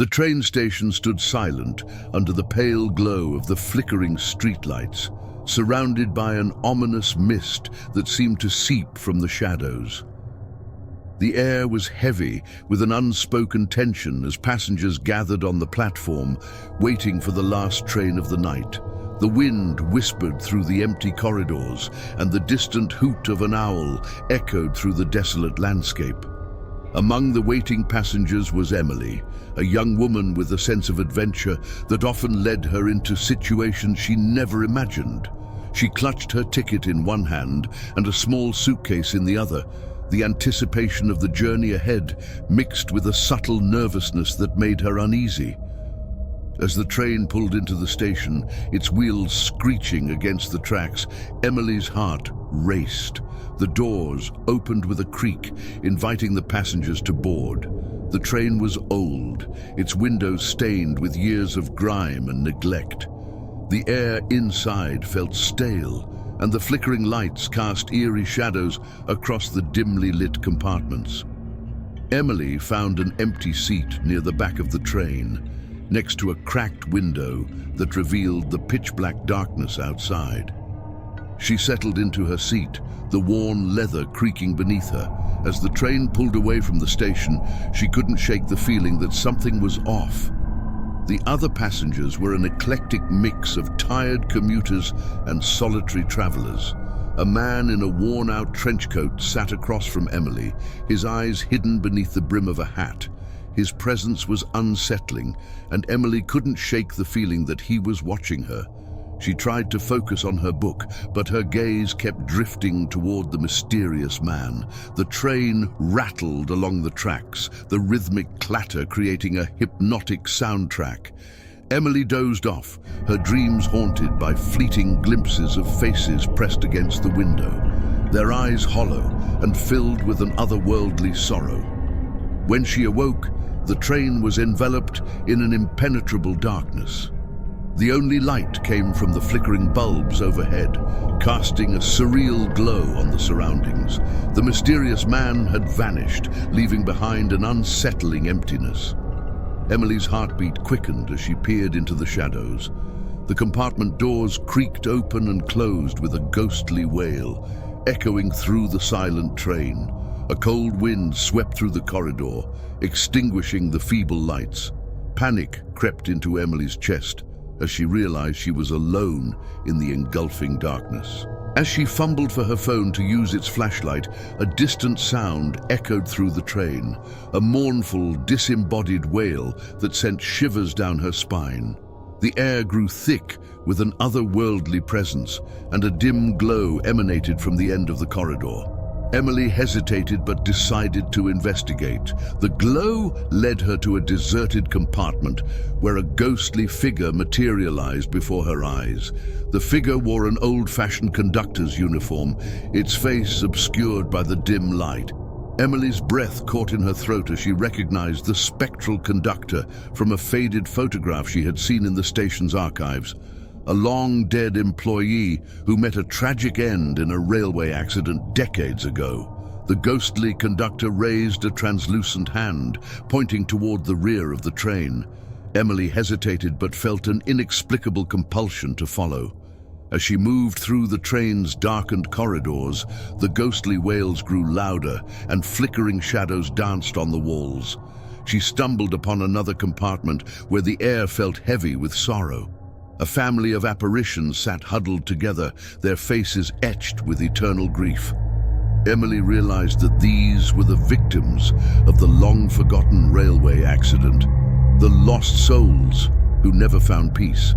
The train station stood silent under the pale glow of the flickering streetlights, surrounded by an ominous mist that seemed to seep from the shadows. The air was heavy with an unspoken tension as passengers gathered on the platform, waiting for the last train of the night. The wind whispered through the empty corridors, and the distant hoot of an owl echoed through the desolate landscape. Among the waiting passengers was Emily, a young woman with a sense of adventure that often led her into situations she never imagined. She clutched her ticket in one hand and a small suitcase in the other, the anticipation of the journey ahead mixed with a subtle nervousness that made her uneasy. As the train pulled into the station, its wheels screeching against the tracks, Emily's heart raced. The doors opened with a creak, inviting the passengers to board. The train was old, its windows stained with years of grime and neglect. The air inside felt stale, and the flickering lights cast eerie shadows across the dimly lit compartments. Emily found an empty seat near the back of the train, next to a cracked window that revealed the pitch-black darkness outside. She settled into her seat, the worn leather creaking beneath her. As the train pulled away from the station, she couldn't shake the feeling that something was off. The other passengers were an eclectic mix of tired commuters and solitary travelers. A man in a worn-out trench coat sat across from Emily, his eyes hidden beneath the brim of a hat. His presence was unsettling, and Emily couldn't shake the feeling that he was watching her. She tried to focus on her book, but her gaze kept drifting toward the mysterious man. The train rattled along the tracks, the rhythmic clatter creating a hypnotic soundtrack. Emily dozed off, her dreams haunted by fleeting glimpses of faces pressed against the window, their eyes hollow and filled with an otherworldly sorrow. When she awoke, the train was enveloped in an impenetrable darkness. The only light came from the flickering bulbs overhead, casting a surreal glow on the surroundings. The mysterious man had vanished, leaving behind an unsettling emptiness. Emily's heartbeat quickened as she peered into the shadows. The compartment doors creaked open and closed with a ghostly wail, echoing through the silent train. A cold wind swept through the corridor, extinguishing the feeble lights. Panic crept into Emily's chest as she realized she was alone in the engulfing darkness. As she fumbled for her phone to use its flashlight, a distant sound echoed through the train, a mournful, disembodied wail that sent shivers down her spine. The air grew thick with an otherworldly presence, and a dim glow emanated from the end of the corridor. Emily hesitated but decided to investigate. The glow led her to a deserted compartment where a ghostly figure materialized before her eyes. The figure wore an old-fashioned conductor's uniform, its face obscured by the dim light. Emily's breath caught in her throat as she recognized the spectral conductor from a faded photograph she had seen in the station's archives. A long-dead employee who met a tragic end in a railway accident decades ago. The ghostly conductor raised a translucent hand, pointing toward the rear of the train. Emily hesitated but felt an inexplicable compulsion to follow. As she moved through the train's darkened corridors, the ghostly wails grew louder and flickering shadows danced on the walls. She stumbled upon another compartment where the air felt heavy with sorrow. A family of apparitions sat huddled together, their faces etched with eternal grief. Emily realized that these were the victims of the long-forgotten railway accident, the lost souls who never found peace.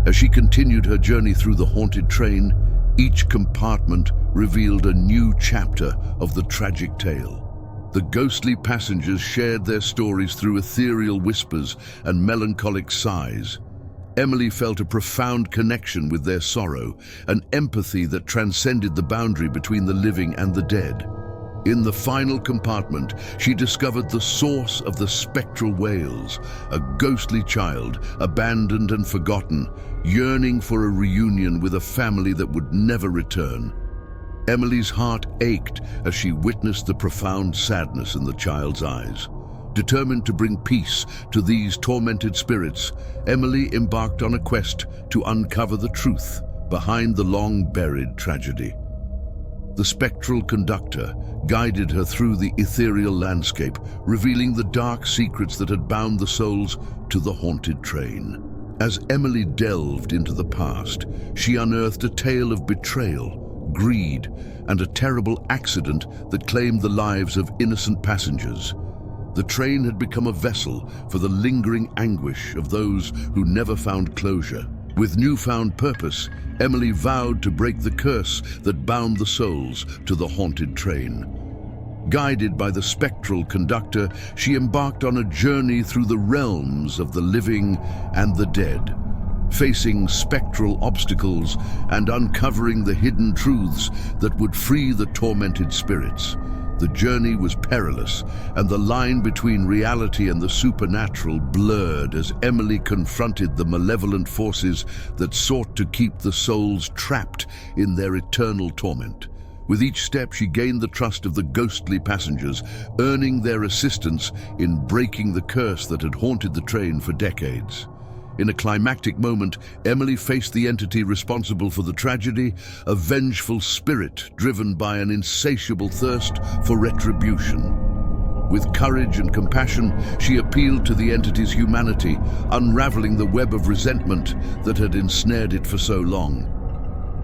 As she continued her journey through the haunted train, each compartment revealed a new chapter of the tragic tale. The ghostly passengers shared their stories through ethereal whispers and melancholic sighs. Emily felt a profound connection with their sorrow, an empathy that transcended the boundary between the living and the dead. In the final compartment, she discovered the source of the spectral wails, a ghostly child, abandoned and forgotten, yearning for a reunion with a family that would never return. Emily's heart ached as she witnessed the profound sadness in the child's eyes. Determined to bring peace to these tormented spirits, Emily embarked on a quest to uncover the truth behind the long-buried tragedy. The spectral conductor guided her through the ethereal landscape, revealing the dark secrets that had bound the souls to the haunted train. As Emily delved into the past, she unearthed a tale of betrayal, greed, and a terrible accident that claimed the lives of innocent passengers. The train had become a vessel for the lingering anguish of those who never found closure. With newfound purpose, Emily vowed to break the curse that bound the souls to the haunted train. Guided by the spectral conductor, she embarked on a journey through the realms of the living and the dead, facing spectral obstacles and uncovering the hidden truths that would free the tormented spirits. The journey was perilous, and the line between reality and the supernatural blurred as Emily confronted the malevolent forces that sought to keep the souls trapped in their eternal torment. With each step, she gained the trust of the ghostly passengers, earning their assistance in breaking the curse that had haunted the train for decades. In a climactic moment, Emily faced the entity responsible for the tragedy, a vengeful spirit driven by an insatiable thirst for retribution. With courage and compassion, she appealed to the entity's humanity, unraveling the web of resentment that had ensnared it for so long.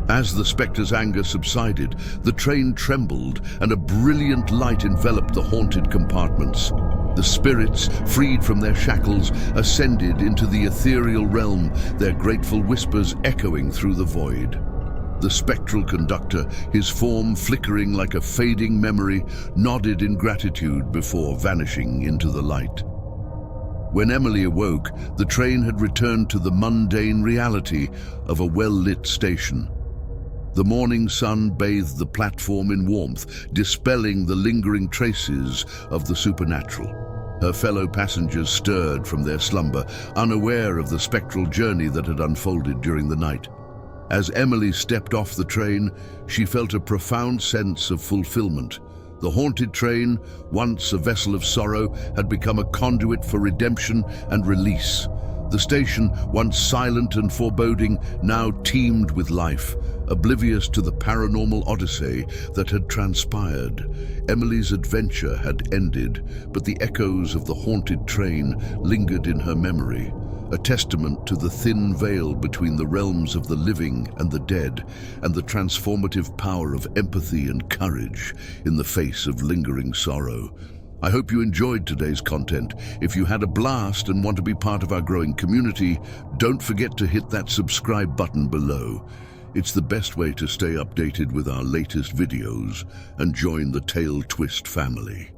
As the spectre's anger subsided, the train trembled and a brilliant light enveloped the haunted compartments. The spirits, freed from their shackles, ascended into the ethereal realm, their grateful whispers echoing through the void. The spectral conductor, his form flickering like a fading memory, nodded in gratitude before vanishing into the light. When Emily awoke, the train had returned to the mundane reality of a well-lit station. The morning sun bathed the platform in warmth, dispelling the lingering traces of the supernatural. Her fellow passengers stirred from their slumber, unaware of the spectral journey that had unfolded during the night. As Emily stepped off the train, she felt a profound sense of fulfillment. The haunted train, once a vessel of sorrow, had become a conduit for redemption and release. The station, once silent and foreboding, now teemed with life, oblivious to the paranormal odyssey that had transpired. Emily's adventure had ended, but the echoes of the haunted train lingered in her memory, a testament to the thin veil between the realms of the living and the dead, and the transformative power of empathy and courage in the face of lingering sorrow. I hope you enjoyed today's content. If you had a blast and want to be part of our growing community, don't forget to hit that subscribe button below. It's the best way to stay updated with our latest videos and join the Tale Twist family.